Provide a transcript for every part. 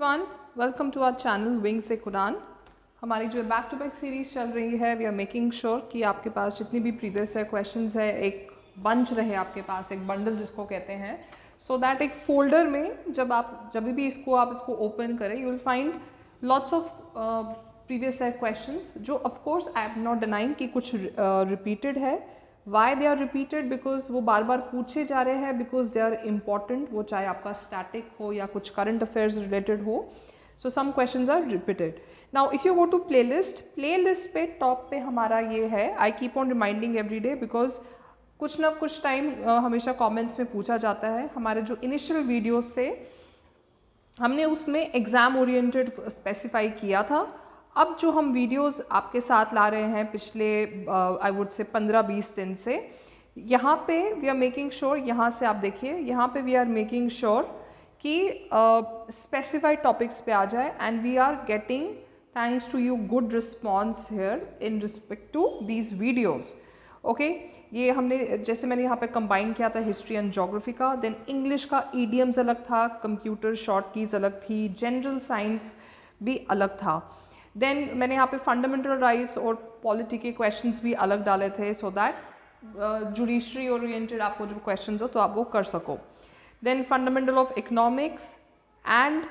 Everyone, welcome to our channel विंग से Quran. हमारी जो बैक टू बैक सीरीज़ चल रही है, वी आर मेकिंग श्योर कि आपके पास जितनी भी प्रीवियस है क्वेश्चंस है एक बंच रहे आपके पास, एक बंडल जिसको कहते हैं, सो दैट एक फोल्डर में जब भी इसको आप इसको ओपन करें, you will find lots of previous है क्वेश्चंस, जो of course I am not denying कि कुछ रिपीटेड है। Why they are repeated? Because वो बार बार पूछे जा रहे हैं, बिकॉज दे आर इम्पॉर्टेंट, वो चाहे आपका स्टैटिक हो या कुछ करंट अफेयर्स रिलेटेड हो। So some questions are repeated. Now if you go to playlist पे टॉप पे हमारा ये है, I keep on reminding every day, because कुछ ना कुछ टाइम हमेशा कमेंट्स में पूछा जाता है। हमारे जो इनिशियल वीडियोस थे हमने उसमें एग्ज़ाम ओरिएंटेड स्पेसिफाई किया था। अब जो हम वीडियोस आपके साथ ला रहे हैं पिछले आई वुड से 15-20 दिन से, यहाँ पे वी आर मेकिंग श्योर, यहाँ से आप देखिए, यहाँ पे वी आर मेकिंग श्योर कि स्पेसिफाइड टॉपिक्स पे आ जाए, and we are getting thanks to you good response here in respect to these videos. Okay, ये हमने जैसे मैंने यहाँ पे कंबाइन किया था हिस्ट्री एंड ज्योग्राफी का, देन इंग्लिश का ईडियम्स अलग था, कंप्यूटर शॉर्ट कीज अलग थी, जनरल साइंस भी अलग था। देन मैंने यहाँ पे फंडामेंटल राइट्स और पॉलिटी के क्वेश्चंस भी अलग डाले थे, सो दैट जुडिशरी ओरिएंटेड आपको जो क्वेश्चंस हो तो आप वो कर सको। Then fundamental of economics and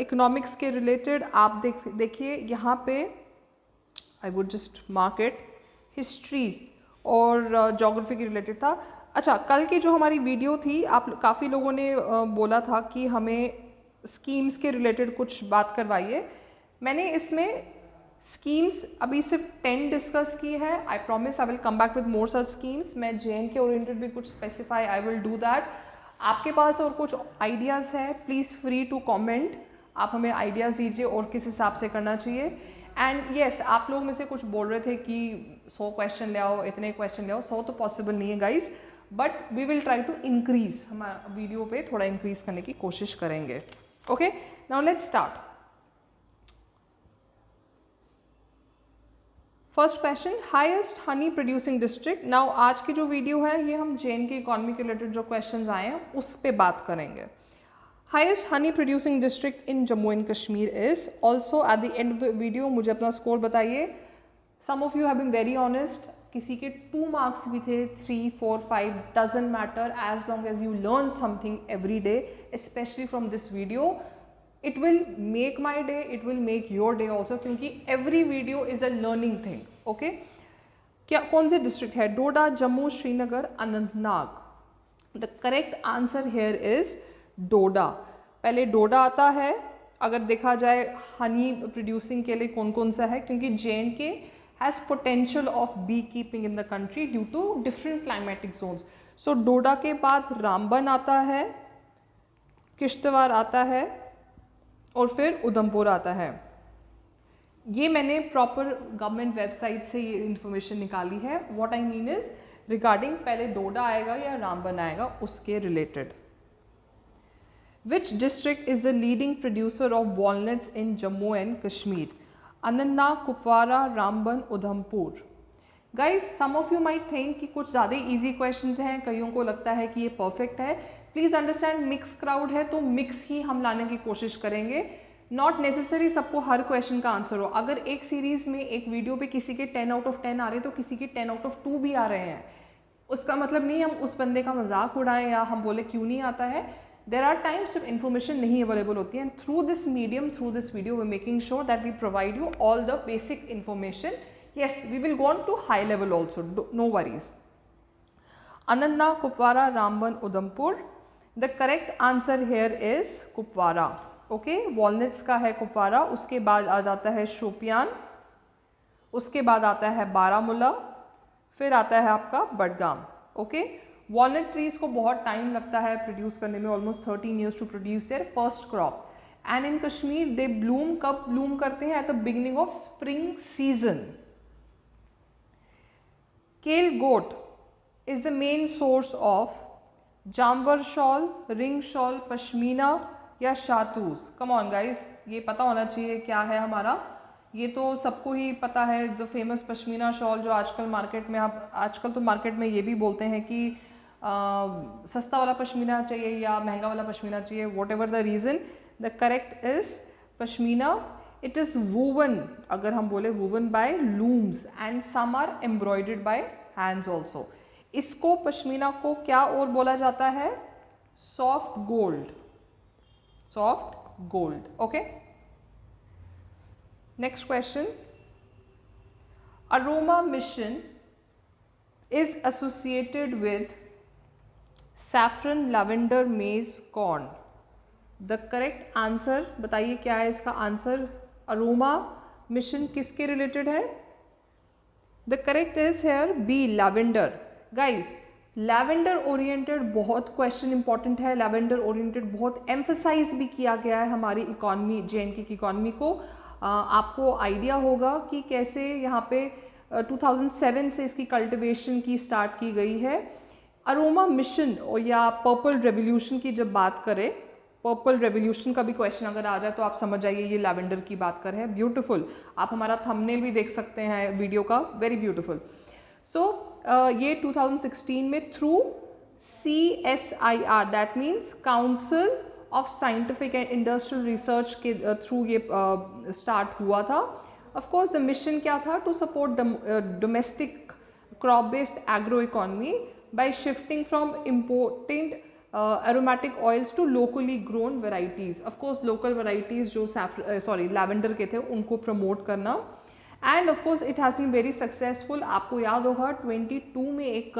economics के रिलेटेड आप देखिए यहाँ पे I would just mark it, history और ज्योग्राफी के रिलेटेड था। अच्छा, कल की जो हमारी वीडियो थी, आप काफ़ी लोगों ने बोला था कि हमें स्कीम्स के रिलेटेड कुछ बात करवाइए। मैंने इसमें स्कीम्स अभी सिर्फ 10 डिस्कस की है। I promise I will come back with more such schemes. मैं जेएन के ओरिएंटेड भी कुछ specify I will do that. आपके पास और कुछ आइडियाज़ है, प्लीज़ फ्री टू कमेंट, आप हमें आइडियाज़ दीजिए और किस हिसाब से करना चाहिए। एंड येस, आप लोग में से कुछ बोल रहे थे कि 100 क्वेश्चन ले आओ, इतने क्वेश्चन ले आओ। 100 तो पॉसिबल नहीं है guys, but we will try to increase, हमारा वीडियो पे थोड़ा इंक्रीज करने की कोशिश करेंगे। Okay, now let's start. First question, highest honey producing district. Now आज की जो वीडियो है ये हम जेएन के इकोनॉमी के रिलेटेड जो क्वेश्चंस आए हैं उस पे बात करेंगे। Highest honey producing district in Jammu and Kashmir is. Also at the end of the video मुझे अपना स्कोर बताइए। Some of you have been very honest, किसी के 2 मार्क्स भी थे, 3, 4, 5 doesn't matter, as long as you learn something every day, specially from this video. It will make my day, it will make your day also, क्योंकि every video is a learning thing. Okay, क्या कौन से district है? Doda, Jammu, Srinagar, Anantnag. The correct answer here is Doda. पहले डोडा आता है। अगर देखा जाए हनी प्रोड्यूसिंग के लिए कौन कौन सा है, क्योंकि J and K has potential of beekeeping in the country due to different climatic zones. So Doda के बाद रामबन आता है, किश्तवाड़ आता है और फिर उधमपुर आता है। ये मैंने प्रॉपर गवर्नमेंट वेबसाइट से ये इन्फॉर्मेशन निकाली है। What I mean is regarding पहले डोडा आएगा या रामबन आएगा उसके related. Which district is the leading producer of walnuts in Jammu and Kashmir? Anantnag, Kupwara, Ramban, Udhampur. Guys, some of you might think कि कुछ ज़्यादा इजी क्वेश्चंस हैं, कईयों को लगता है कि ये परफेक्ट है। प्लीज़ अंडरस्टैंड, मिक्स क्राउड है तो मिक्स ही हम लाने की कोशिश करेंगे। नॉट नेसेसरी सबको हर क्वेश्चन का आंसर हो। अगर एक सीरीज़ में एक वीडियो पे किसी के 10 आउट ऑफ 10 आ रहे हैं तो किसी के 10 आउट ऑफ 2 भी आ रहे हैं, उसका मतलब नहीं हम उस बंदे का मजाक उड़ाएं या हम बोले क्यों नहीं आता है। देर आर टाइम्स जब इन्फॉर्मेशन नहीं अवेलेबल होती है, and through this medium, through this video, we making sure that we provide you all the basic information. Yes, we will go on to high level also, no worries. Anantnag, Kupwara, Ramban, Udhampur. The correct answer here is Kupwara. Okay, walnuts का है कुपवारा, उसके बाद आ जाता है शोपियान, उसके बाद आता है बारामूला, फिर आता है आपका बडगाम। ओके, वॉलनट ट्रीज को बहुत टाइम लगता है प्रोड्यूस करने में, almost 13 years to produce their first crop. And in Kashmir they bloom, कब ब्लूम करते हैं? At the beginning of spring season. Kale goat is the main source of जानवर शॉल, रिंग शॉल, पश्मीना या शातूज। कम ऑन गाइज, ये पता होना चाहिए क्या है हमारा। ये तो सबको ही पता है, द फेमस पश्मीना शॉल जो आजकल मार्केट में, आप आजकल तो मार्केट में ये भी बोलते हैं कि सस्ता वाला पश्मीना चाहिए या महंगा वाला पश्मीना चाहिए, whatever the reason. The correct is pashmina. It is woven, अगर हम बोले woven by looms and some are embroidered by hands also. इसको पश्मीना को क्या और बोला जाता है? Soft gold. Soft gold. Okay, next question. Aroma mission is associated with saffron, lavender, maize, corn. The correct answer बताइए क्या है इसका आंसर? अरोमा मिशन किसके रिलेटेड है? The correct is here B, lavender. Guys, lavender oriented बहुत question important है. Lavender oriented बहुत emphasise भी किया गया है हमारी इकॉनमी, JNK की इकॉनमी को. आपको आइडिया होगा कि कैसे यहाँ पे 2007 से इसकी कल्टिवेशन की स्टार्ट की गई है. अरोमा मिशन या पर्पल रेवोल्यूशन की जब बात करें, पर्पल रेवोल्यूशन का भी क्वेश्चन अगर आ जाए तो आप समझ जाइए ये लैवेंडर की बात कर रहे हैं. ब्यूटीफुल. आप हमारा थंबनेल भी देख सकते हैं वीडियो का, वेरी ब्यूटीफुल. सो ये 2016 में through CSIR, that means council of scientific and industrial research के थ्रू ये स्टार्ट हुआ था. ऑफ कोर्स द मिशन क्या था? To support domestic crop based agro economy by shifting from imported aromatic oils to locally grown varieties. Of course local varieties जो lavender के थे उनको प्रमोट करना. And of course it has been very successful. आपको याद होगा 22 में एक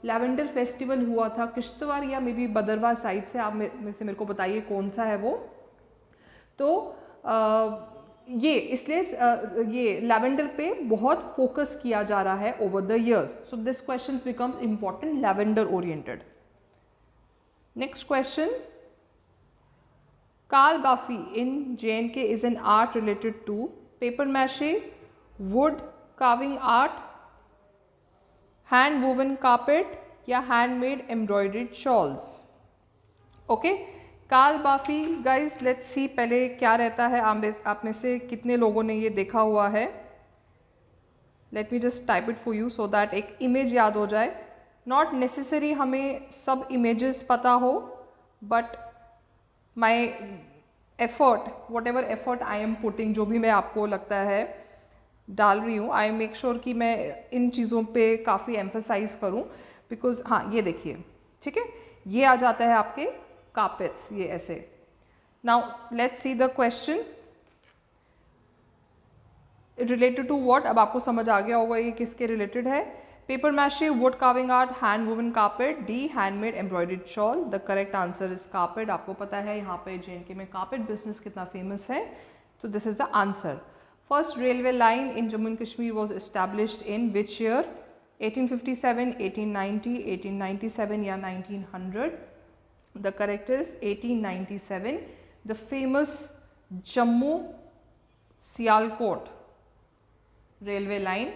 लैवेंडर फेस्टिवल हुआ था किश्तवाड़ या मे बी बदरवा साइड से. आप में से मेरे को बताइए कौन सा है वो. तो ये इसलिए ये लैवेंडर पे बहुत फोकस किया जा रहा है over the years. So this question becomes important lavender oriented. Next question. कार्ल बाफी in JNK is an art related to papier mache, wood carving art, hand woven carpet या हैंडमेड एम्ब्रॉयडर्ड शॉल्स. ओके, कार्ल बाफी. Guys let's see पहले क्या रहता है. आप में से कितने लोगों ने ये देखा हुआ है? Let me just type it for you so that एक इमेज याद हो जाए. नॉट नेसेसरी हमें सब इमेजेस पता हो, but my effort, what ever effort I am putting, जो भी मैं आपको लगता है डाल रही हूँ, आई मेक श्योर कि मैं इन चीज़ों पे काफ़ी एम्फसाइज करूँ. बिकॉज हाँ, ये देखिए, ठीक है, ये आ जाता है आपके कार्पेट्स, ये ऐसे. Now let's see the question related to what. अब आपको समझ आ गया होगा ये किसके रिलेटेड है. Paper mache, wood carving art, hand woven carpet, D handmade embroidered shawl. The correct answer is carpet. आपको पता है यहाँ पे JNK में कार्पेट बिजनेस कितना फेमस है. तो this is the answer. First railway line in Jammu and Kashmir was established in which year? 1857, 1890, 1897 या 1900. The correct is 1897. The famous Jammu Sialkot railway line.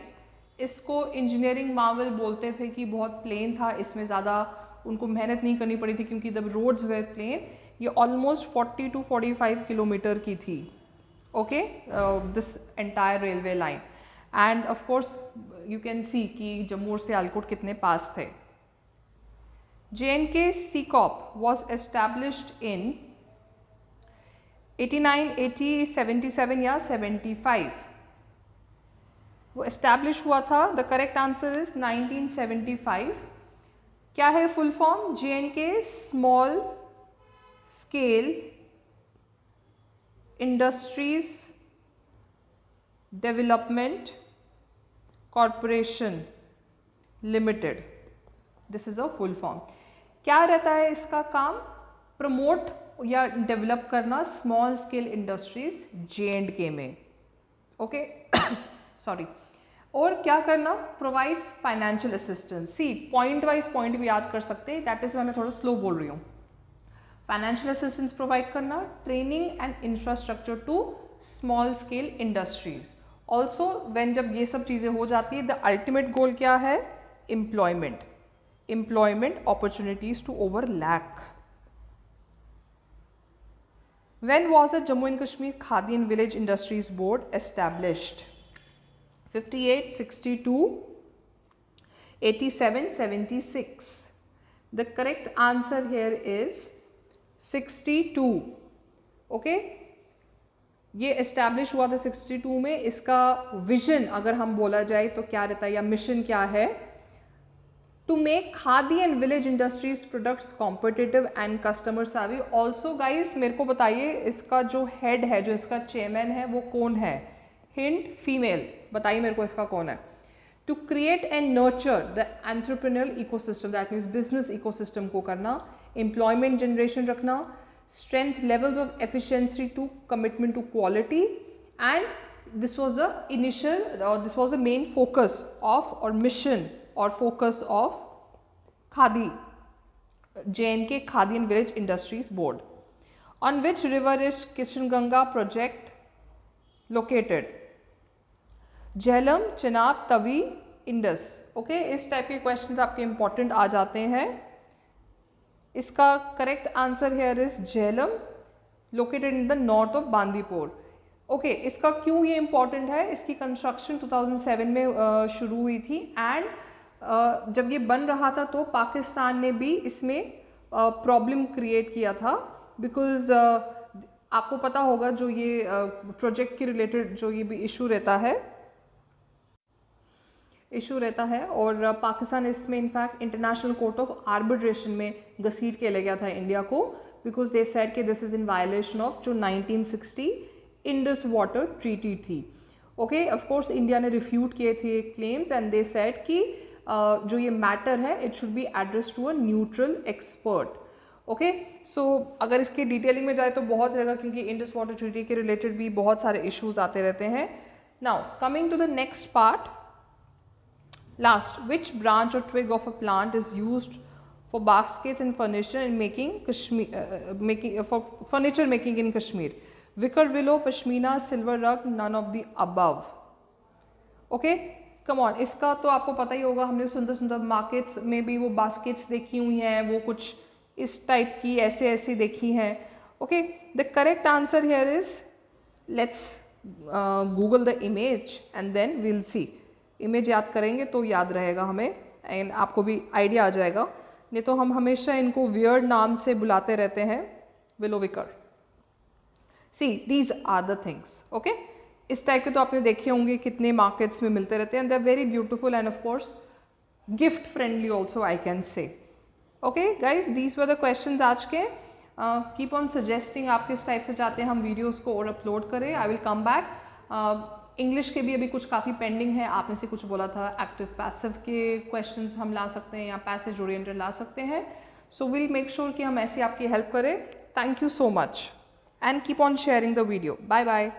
इसको इंजीनियरिंग मार्वल बोलते थे कि बहुत प्लेन था, इसमें ज़्यादा उनको मेहनत नहीं करनी पड़ी थी क्योंकि द रोड्स वेर प्लेन. ये ऑलमोस्ट 40 to 45 किलोमीटर की थी. Okay, this entire railway line. And of course you can see कि जम्मू और सियालकोट कितने पास थे. JNK CCOP was established in 89, 80, 77 या 75. वो एस्टैब्लिश हुआ था. The correct answer is 1975. क्या है full form? JNK small scale industries development corporation limited. This is a full form. क्या रहता है इसका काम? प्रमोट या डेवलप करना स्मॉल स्केल इंडस्ट्रीज JNK में. Okay, sorry. और क्या करना? Provides financial assistance. See point wise point भी याद कर सकते हैं, दैट इज वाई मैं थोड़ा स्लो बोल रही हूँ. फाइनेंशियल असिस्टेंस प्रोवाइड करना, training and infrastructure to small scale industries. Also when जब ये सब चीज़ें हो जाती है, द अल्टीमेट गोल क्या है? Employment. Employment opportunities to overlap. When was the Jammu and Kashmir Khadi and Village Industries Board established? 58, 62, 87, 76. The correct answer here is 62. Okay ये एस्टैब्लिश हुआ था 62 में। इसका विजन अगर हम बोला जाए तो क्या रहता है या मिशन क्या है, to make khadi and village industries products competitive and customer service. Also guys मेरे को बताइए इसका जो हेड है, जो इसका चेयरमैन है वो कौन है? हिंट फीमेल, बताइए मेरे को इसका कौन है? To create and nurture the entrepreneurial ecosystem, that means business ecosystem को करना, एम्प्लॉयमेंट जनरेशन रखना, strength levels of efficiency to commitment to quality, and this was the initial this was the main focus of or mission or focus of Khadi, J&K Khadi and Village Industries Board. On which river is Kishanganga project located? Jhelum, Chenab, Tavi, Indus. Okay इस type के questions आपके important आ जाते हैं। इसका correct answer here is Jhelum, located in the north of Bandipur. Okay इसका क्यों ये important है? इसकी कंस्ट्रक्शन 2007 में शुरू हुई थी एंड जब ये बन रहा था तो पाकिस्तान ने भी इसमें प्रॉब्लम क्रिएट किया था, बिकॉज आपको पता होगा जो ये प्रोजेक्ट के रिलेटेड जो ये भी इशू रहता है और पाकिस्तान इसमें in fact international court of arbitration में घसीट के ले गया था इंडिया को, बिकॉज दे सेड कि this is in violation of जो 1960 इंडस वाटर ट्रीटी थी। ओके ऑफ कोर्स इंडिया ने रिफ्यूट किए थे क्लेम्स एंड दे सेड कि जो ये मैटर है it should be address to a neutral expert. Okay so अगर इसके डिटेलिंग में जाए तो बहुत रहेगा, क्योंकि इंडस वाटर ट्रीटी के रिलेटेड भी बहुत सारे इश्यूज आते रहते हैं। Now coming to the next part, last, which branch or twig of a plant is used for baskets and furniture in making for furniture making in Kashmir? Wicker, willow, pashmina, silver rug, none of the above. Okay, come on, इसका तो आपको पता ही होगा, हमने सुंदर सुंदर markets में भी वो बास्केट्स देखी हुई हैं, वो कुछ इस टाइप की ऐसे देखी हैं। Okay the correct answer here is, let's Google the image and then we'll see. Image याद करेंगे तो याद रहेगा हमें एंड आपको भी आइडिया आ जाएगा, नहीं तो हम हमेशा इनको वियर्ड नाम से बुलाते रहते हैं, willow wicker. See these are the things. Okay इस टाइप के तो आपने देखे होंगे, कितने मार्केट्स में मिलते रहते हैं, they are very beautiful and of course gift friendly also I can say. Okay guys these were the questions आज के। कीप ऑन सजेस्टिंग आप किस टाइप से चाहते हैं हम वीडियोज़ को और अपलोड करें। I will come back. English के भी अभी कुछ काफ़ी पेंडिंग है, आप में से कुछ बोला था एक्टिव पैसिव के क्वेश्चंस हम ला सकते हैं या पैसेज ओरिएंटेड ला सकते हैं, सो विल मेक श्योर कि हम ऐसे आपकी हेल्प करें। Thank you so much and keep on sharing the video. Bye bye.